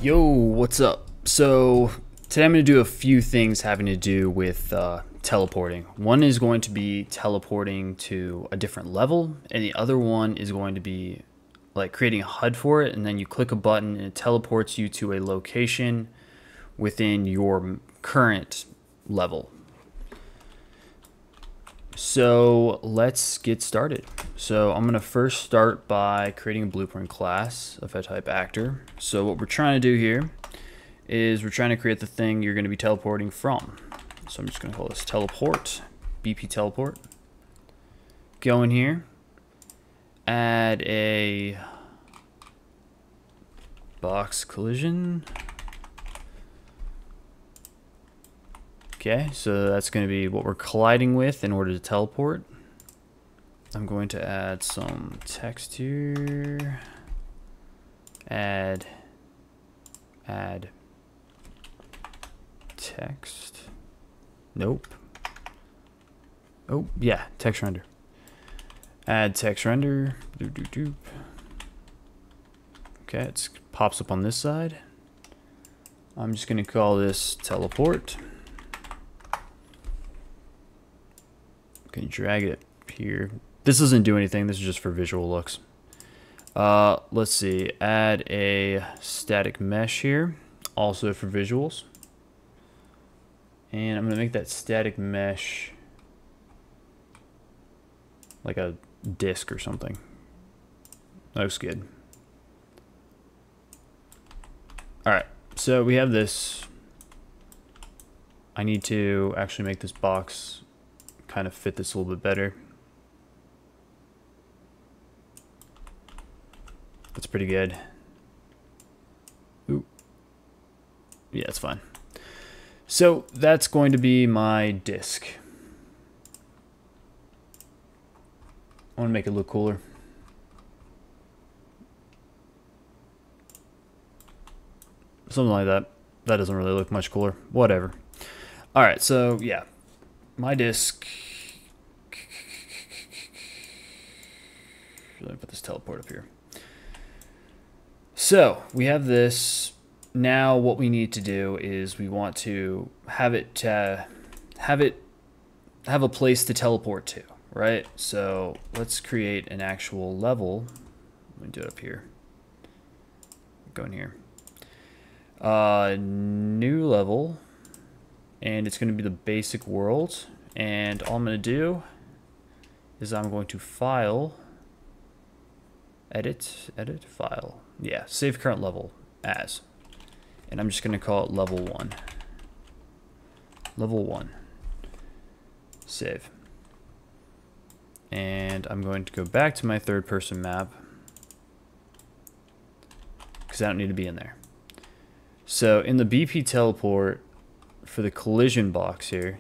Yo, what's up? So today I'm going to do a few things having to do with teleporting. One is going to be teleporting to a different level, and the other one is going to be like creating a HUD for it, and then you click a button and it teleports you to a location within your current level. So let's get started. So I'm going to first start by creating a blueprint class of a type actor. So what we're trying to do here is we're trying to create the thing you're going to be teleporting from. So I'm just going to call this teleport, BP teleport. Go in here, add a box collision. Okay, so that's going to be what we're colliding with in order to teleport. I'm going to add some text here. Add text. Nope. Oh, yeah, text render. Add text render. Doop, doop, doop. Okay, it pops up on this side. I'm just going to call this teleport. Can drag it here. This doesn't do anything. This is just for visual looks. Let's see. Add a static mesh here, also for visuals. And I'm going to make that static mesh like a disk or something. That looks good. Alright, so we have this. I need to actually make this box kind of fit this a little bit better. That's pretty good. Ooh. Yeah, it's fine. So that's going to be my disk. I want to make it look cooler. Something like that. That doesn't really look much cooler. Whatever. Alright, so yeah. My disk. Let me put this teleport up here. So we have this. Now what we need to do is we want to have a place to teleport to, right? So let's create an actual level. Let me do it up here. Go in here. New level. And it's going to be the basic world. And all I'm going to do is I'm going to file, edit, file. Yeah, save current level as. And I'm just going to call it level 1. Level 1. Save. And I'm going to go back to my third person map because I don't need to be in there. So in the BP teleport, for the collision box here,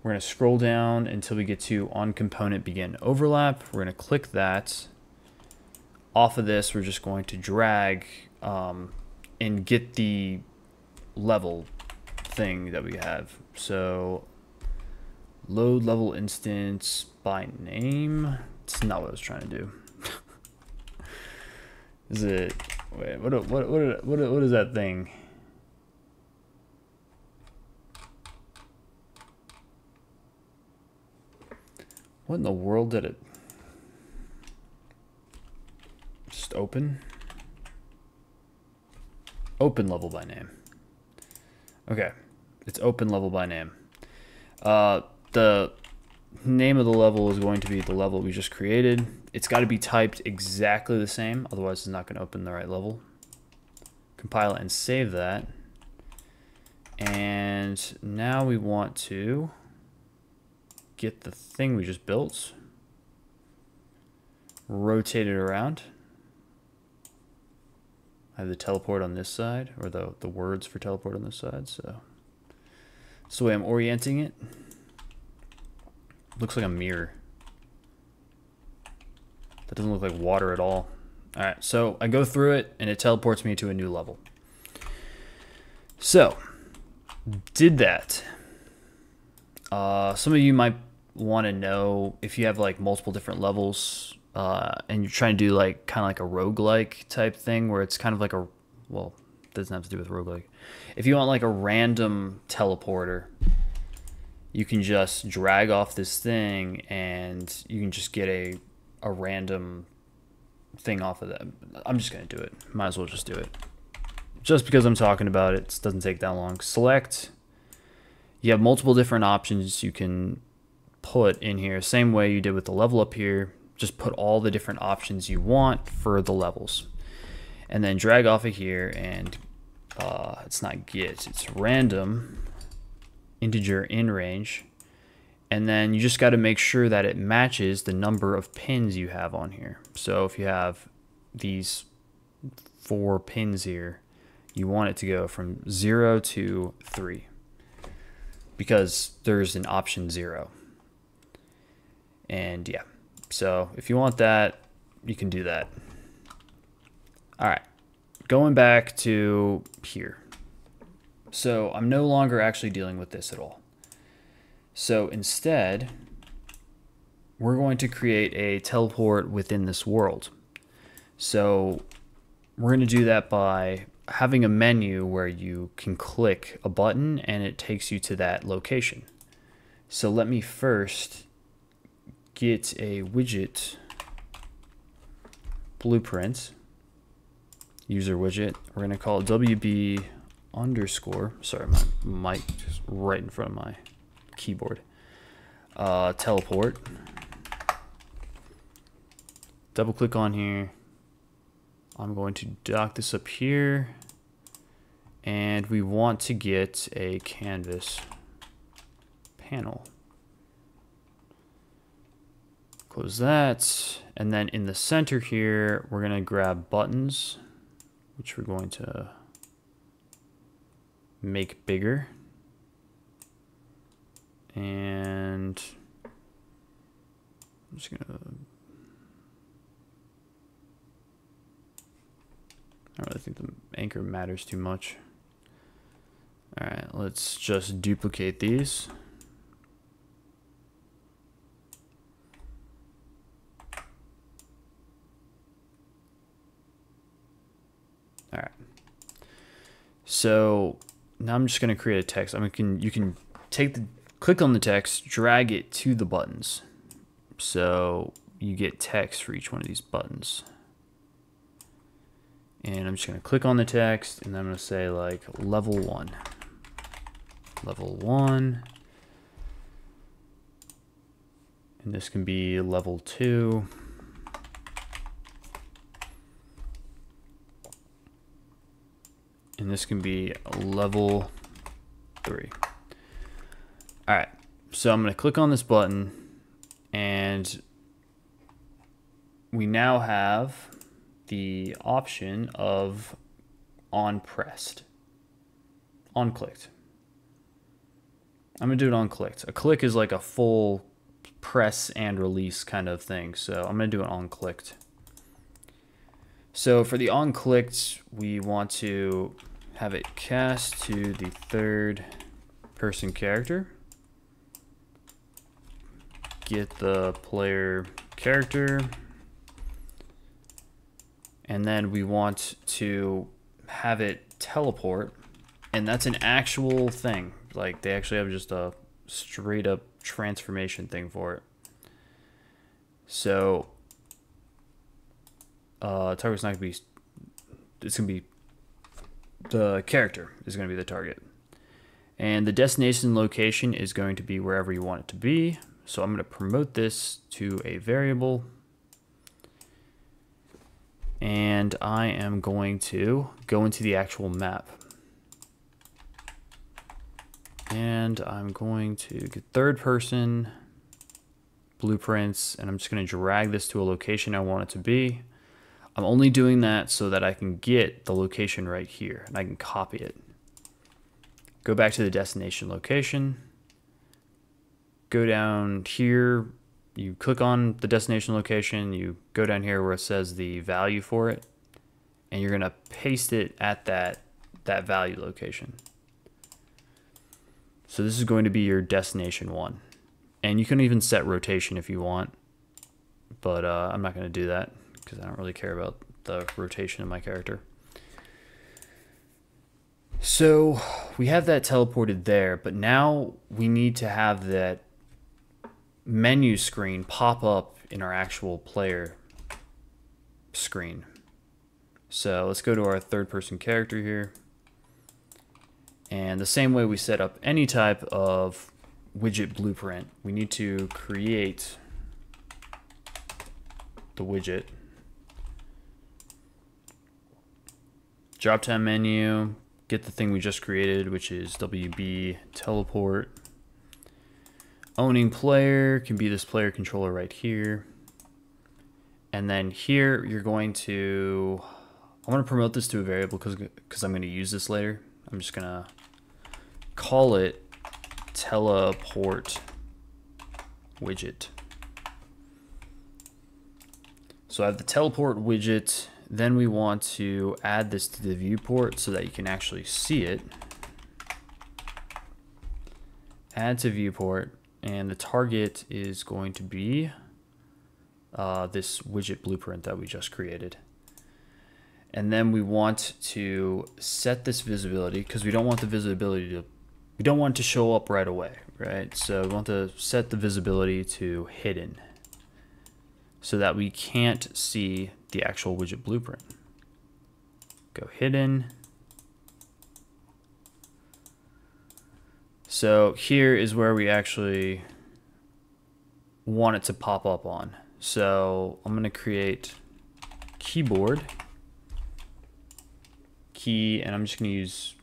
we're going to scroll down until we get to on component begin overlap. We're going to click that. Off of this, we're just going to drag and get the level thing that we have. So load level instance by name. It's not what I was trying to do. Is it? Wait, what is that thing? What in the world did it? Just open? Open level by name. Okay. It's open level by name. The name of the level is going to be the level we just created. It's got to be typed exactly the same, otherwise it's not going to open the right level. Compile it and save that. And now we want to get the thing we just built, rotate it around. I have the teleport on this side, or the words for teleport on this side, so that's the way I'm orienting it. Looks like a mirror. That doesn't look like water at all. Alright, so I go through it and it teleports me to a new level. So, did that. Some of you might want to know if you have like multiple different levels and you're trying to do like kind of like a roguelike type thing where it's kind of like a, well, doesn't have to do with roguelike. If you want like a random teleporter, you can just drag off this thing and you can just get a random thing off of that. I'm just going to do it. Might as well just do it. Just because I'm talking about it, it doesn't take that long. Select. You have multiple different options you can put in here. Same way you did with the level up here. Just put all the different options you want for the levels. And then drag off of here and it's not get, it's random integer in range. And then you just got to make sure that it matches the number of pins you have on here. So if you have these 4 pins here, you want it to go from 0 to 3 because there's an option 0. And yeah, so if you want that, you can do that. All right, going back to here. So I'm no longer actually dealing with this at all. So instead, we're going to create a teleport within this world. So we're going to do that by having a menu where you can click a button and it takes you to that location. So let me first get a widget blueprint, user widget. We're going to call it WB underscore, sorry, my mic just right in front of my keyboard. Teleport. Double click on here. I'm going to dock this up here, and we want to get a canvas panel. Close that, and then in the center here, we're going to grab buttons, which we're going to make bigger. And I'm just gonna, I don't really think the anchor matters too much. All right, let's just duplicate these. All right. So now I'm just gonna create a text. I mean, you can take the click on the text, drag it to the buttons. So you get text for each one of these buttons. And I'm just going to click on the text and I'm going to say like level 1. Level 1. And this can be level 2. And this can be level 3. All right, so I'm going to click on this button, and we now have the option of on pressed, on clicked. I'm going to do it on clicked. A click is like a full press and release kind of thing, so I'm going to do it on clicked. So for the on clicked, we want to have it cast to the third person character. Get the player character, and then we want to have it teleport, and that's an actual thing. Like they actually have just a straight up transformation thing for it. So target's not gonna be, it's gonna be, the character is gonna be the target, and the destination location is going to be wherever you want it to be. So I'm going to promote this to a variable, and I am going to go into the actual map, and I'm going to get third person blueprints, and I'm just going to drag this to a location I want it to be. I'm only doing that so that I can get the location right here and I can copy it. Go back to the destination location. Go down here, you click on the destination location, you go down here where it says the value for it, and you're gonna paste it at that value location. So this is going to be your destination 1. And you can even set rotation if you want, but I'm not gonna do that because I don't really care about the rotation of my character. So we have that teleported there, but now we need to have that menu screen pop up in our actual player screen. So let's go to our third person character here. And the same way we set up any type of widget blueprint, we need to create the widget. Drop down menu, get the thing we just created, which is WB teleport. Owning player can be this player controller right here. And then here you're going to, I want to promote this to a variable because I'm going to use this later. I'm just going to call it teleport widget. So I have the teleport widget. Then we want to add this to the viewport so that you can actually see it. Add to viewport, and the target is going to be this widget blueprint that we just created. And then we want to set this visibility because we don't want the visibility to, we don't want it to show up right away, right? So we want to set the visibility to hidden so that we can't see the actual widget blueprint. Go hidden. So here is where we actually want it to pop up on. So I'm going to create keyboard key, and I'm just going to use,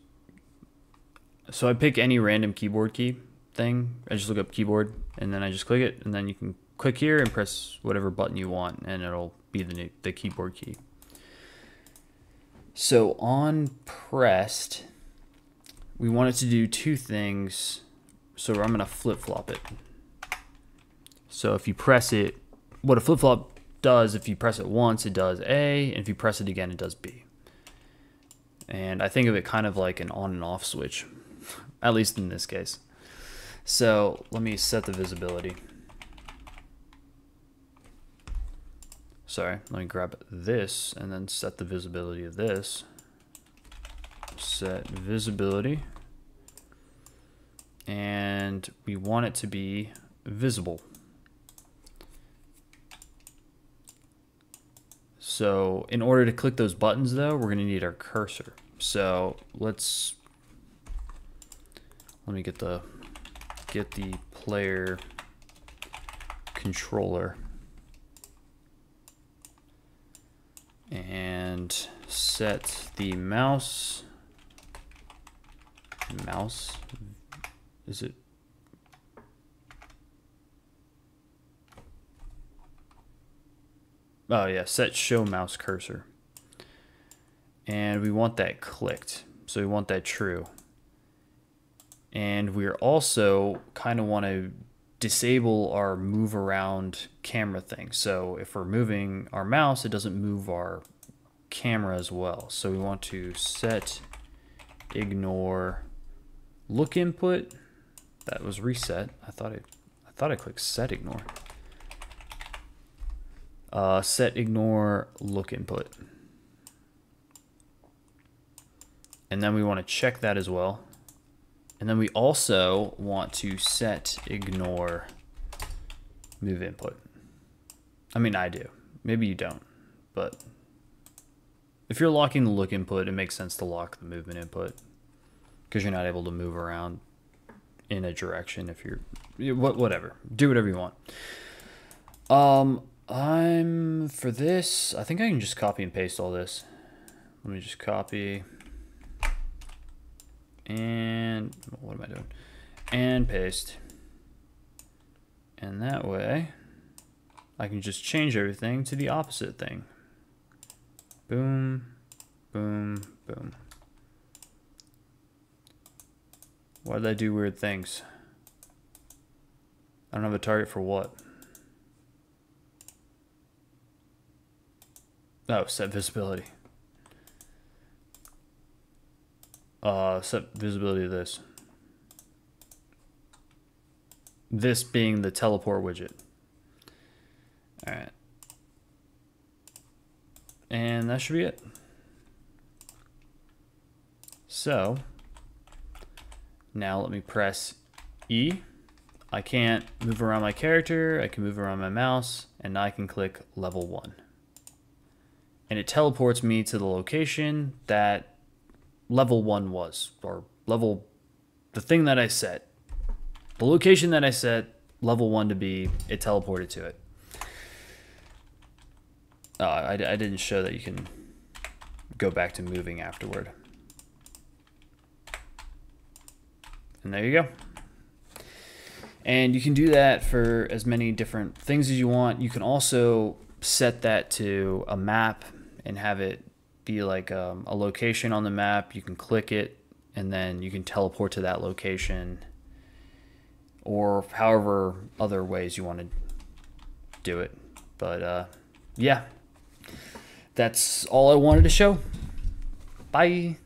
so I pick any random keyboard key thing. I just look up keyboard and then I just click it, and then you can click here and press whatever button you want and it'll be the keyboard key. So on pressed, we want it to do two things. So I'm going to flip-flop it. So if you press it, what a flip-flop does, if you press it once, it does A, and if you press it again, it does B. And I think of it kind of like an on and off switch, at least in this case. So let me set the visibility. Sorry, let me grab this and then set the visibility of this. Set visibility. And we want it to be visible. So in order to click those buttons though, we're gonna need our cursor. So let me get the player controller and set the mouse, is it? Oh yeah, set show mouse cursor. And we want that clicked. So we want that true. And we're also kind of want to disable our move around camera thing. So if we're moving our mouse, it doesn't move our camera as well. So we want to set ignore look input. That was reset. I thought I clicked set ignore. Set ignore look input. And then we want to check that as well. And then we also want to set ignore move input. I mean, I do. Maybe you don't. But if you're locking the look input, it makes sense to lock the movement input because you're not able to move around in a direction if you're, whatever. Do whatever you want. For this, I think I can just copy and paste all this. Let me just copy. And what am I doing? And paste. And that way I can just change everything to the opposite thing. Boom, boom, boom. Why did I do weird things? I don't have a target for what? Oh, set visibility. Set visibility of this. This being the teleport widget. Alright. And that should be it. So Now let me press E. I can't move around my character. I can move around my mouse, and now I can click level 1. And it teleports me to the location that level 1 was, or the thing that I set. The location that I set level 1 to be, it teleported to it. I didn't show that you can go back to moving afterward. And there you go. And you can do that for as many different things as you want. You can also set that to a map and have it be like a location on the map. You can click it and then you can teleport to that location, or however other ways you want to do it. But yeah, that's all I wanted to show. Bye.